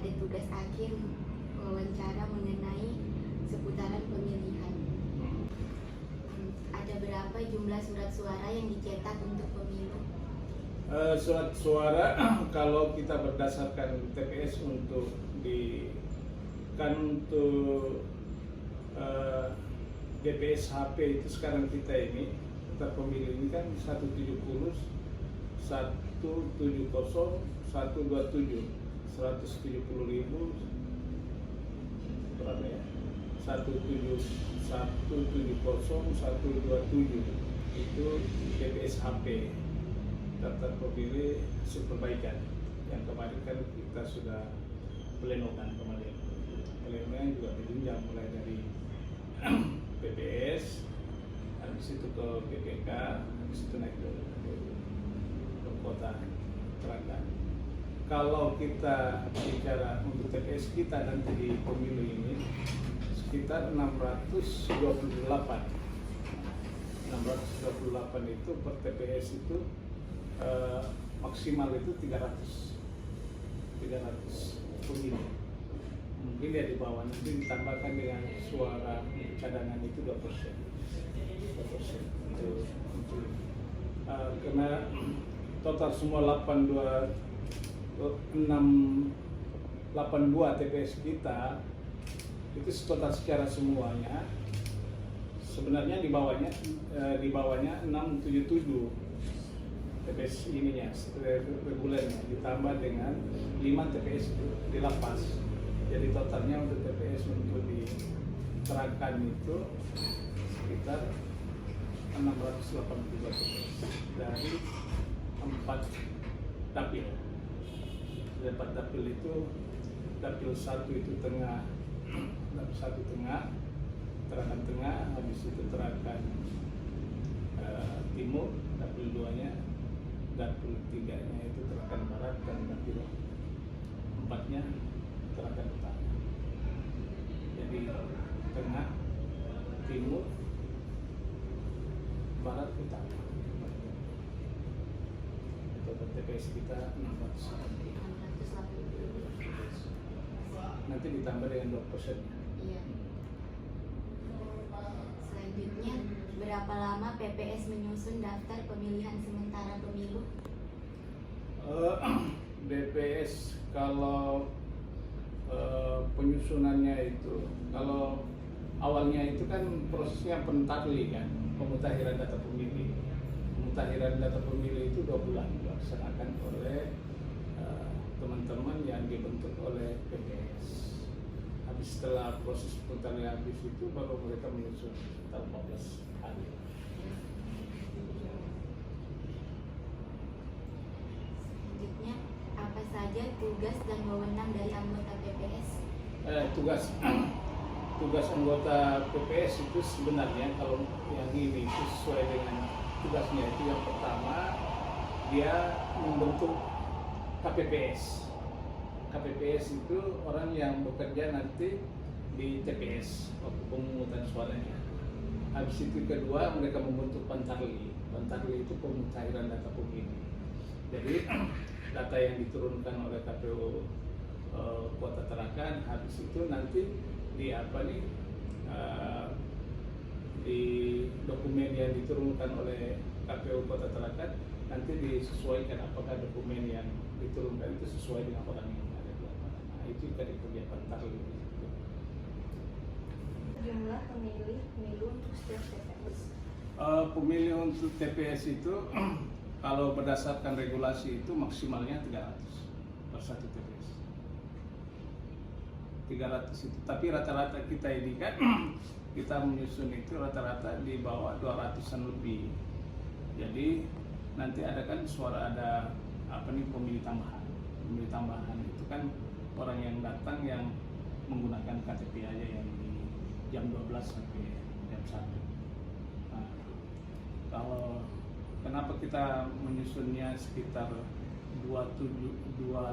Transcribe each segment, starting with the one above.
ada tugas akhir wawancara mengenai seputaran pemilihan. Ada berapa jumlah surat suara yang dicetak untuk pemilu? Surat suara kalau kita berdasarkan TPS untuk DPS HP itu sekarang kita ini daftar pemilih ini kan 170, 170, 127, 170.000 berapa ya? 170, 127 itu DPS HP daftar pemilih hasil perbaikan yang kemarin kan kita sudah plenokan kemarin. Plenonya juga berjenjang mulai dari PPS, habis itu ke PPK, habis itu naik ke kota Tarakan. Kalau kita bicara untuk TPS kita nanti di pemilu ini sekitar 628 itu per TPS itu maksimal itu 300 pemilih. Mungkin ya di bawah, nanti ditambahkan dengan suara cadangan itu 2%. Itu karena total semua 82 TPS kita itu total secara semuanya sebenarnya di bawahnya 677 TPS ininya regulernya ditambah dengan 5 TPS di lapas. Jadi totalnya untuk TPS untuk di Tarakan itu sekitar 682 TPS dari 4 dapil. Dari 4 dapil itu dapil 1 itu tengah, dapil 1 tengah, Tarakan tengah, habis itu Tarakan timur, dapil 2-nya, dapil 3-nya itu Tarakan barat, dan dapil 4-nya Tarakan utara. Jadi tengah, timur, barat, utara. Total TPS kita 680. Nanti ditambah dengan 2%. Iya. Selanjutnya, berapa lama PPS menyusun daftar pemilihan sementara pemilu? DPS kalau penyusunannya itu, kalau awalnya itu kan prosesnya pentakli kan, pemutahiran data pemilih. Pemutahiran data pemilih itu 2 bulan dilaksanakan oleh teman-teman yang dibentuk oleh PPS. Habis setelah proses pemutahiran habis itu baru mereka menyusun sekitar 14 hari. Selanjutnya, apa saja tugas dan wewenang dari anggota PPS? Tugas anggota PPS itu sebenarnya kalau yang ini sesuai dengan tugasnya itu yang pertama dia membentuk KPPS. KPPS itu orang yang bekerja nanti di TPS waktu pemungutan suaranya. Habis itu kedua mereka membentuk Pantarli. Pantarli itu pemutahiran data pemilih. Jadi data yang diturunkan oleh KPU Kota Tarakan habis itu nanti di di dokumen yang diturunkan oleh KPU Kota Tarakan nanti disesuaikan apakah dokumen yang diturunkan itu sesuai dengan orang yang ada di lapangan. Nah, itu dari kerja Pantarli. Jumlah pemilih pemilu untuk setiap TPS? Pemilih untuk TPS itu kalau berdasarkan regulasi itu maksimalnya 300 per satu TPS. 300 itu, tapi rata-rata kita ini kan kita menyusun itu rata-rata di bawah 200-an lebih. Jadi nanti ada kan pemilih tambahan. Pemilih tambahan itu kan orang yang datang yang menggunakan KTP aja yang di jam 12 sampai jam 1. Nah, kalau kenapa kita menyusunnya sekitar 2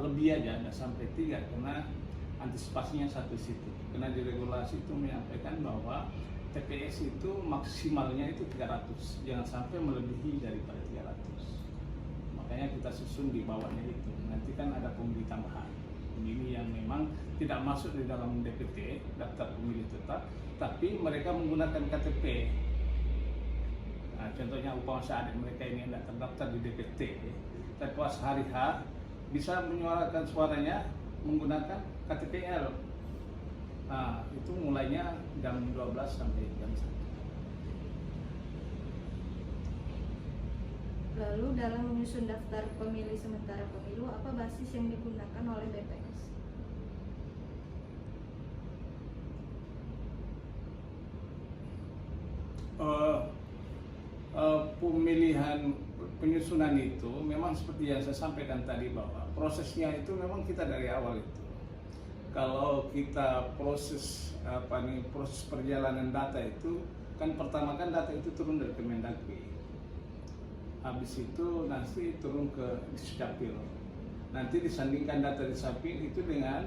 lebih aja, nggak sampai 3, karena antisipasinya satu situ. Karena di regulasi itu menyampaikan bahwa TPS itu maksimalnya itu 300, jangan sampai melebihi daripada 300. Makanya kita susun di bawahnya itu. Nanti kan ada pemilih tambahan. pemilih yang memang tidak masuk di dalam DPT, daftar pemilih tetap, tapi mereka menggunakan KTP. Nah, contohnya umpama adik mereka ini tidak terdaftar di DPT, tapi pas hari H bisa menyuarakan suaranya menggunakan KTPL. Nah, itu mulainya jam 12 sampai jam 1. Lalu dalam menyusun daftar pemilih sementara pemilu, apa basis yang digunakan oleh BPS? Pemilihan penyusunan itu memang seperti yang saya sampaikan tadi, bahwa prosesnya itu memang kita dari awal itu. Kalau kita proses proses perjalanan data itu kan, pertama kan data itu turun dari Kemendagri. Habis itu nanti turun ke Dukcapil. Nanti disandingkan data di Dukcapil itu dengan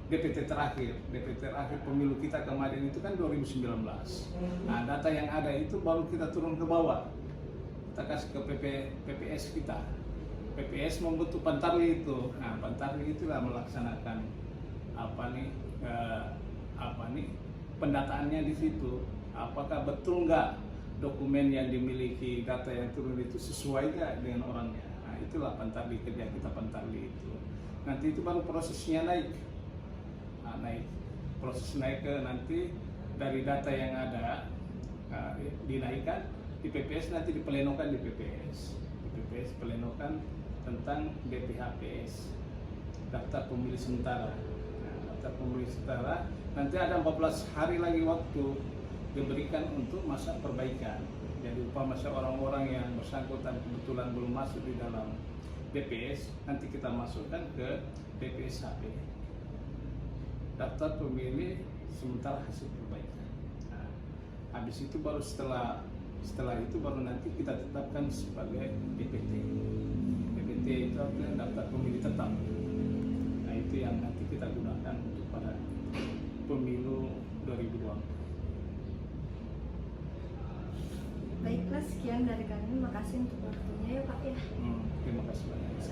DPT terakhir pemilu kita kemarin itu kan 2019. Nah, data yang ada itu baru kita turun ke bawah, kita kasih ke PPS kita. PPS membentuk Pantarli itu. Nah, Pantarli itulah melaksanakan pendataannya di situ. Apakah betul nggak dokumen yang dimiliki, data yang turun itu sesuai nggak dengan orangnya? Nah, itulah Pantarli, kerja kita Pantarli itu. Nanti itu baru prosesnya naik. Proses naik ke nanti dari data yang ada dinaikkan di PPS, nanti diplenokan di PPS. Di PPS plenokan tentang DPHPS, daftar pemilih sementara. Nah, daftar pemilih sementara nanti ada 14 hari lagi waktu diberikan untuk masa perbaikan. Jadi upama orang-orang yang bersangkutan kebetulan belum masuk di dalam DPS, nanti kita masukkan ke DPSHP, daftar pemilih sementara hasil perbaikan. Nah, habis itu baru setelah itu baru nanti kita tetapkan sebagai DPT. DPT itu adalah daftar pemilih tetap. Nah, itu yang nanti kita gunakan untuk pada pemilu 2024. Baiklah, sekian dari kami. Makasih untuk waktunya ya Pak ya. Terima kasih banyak.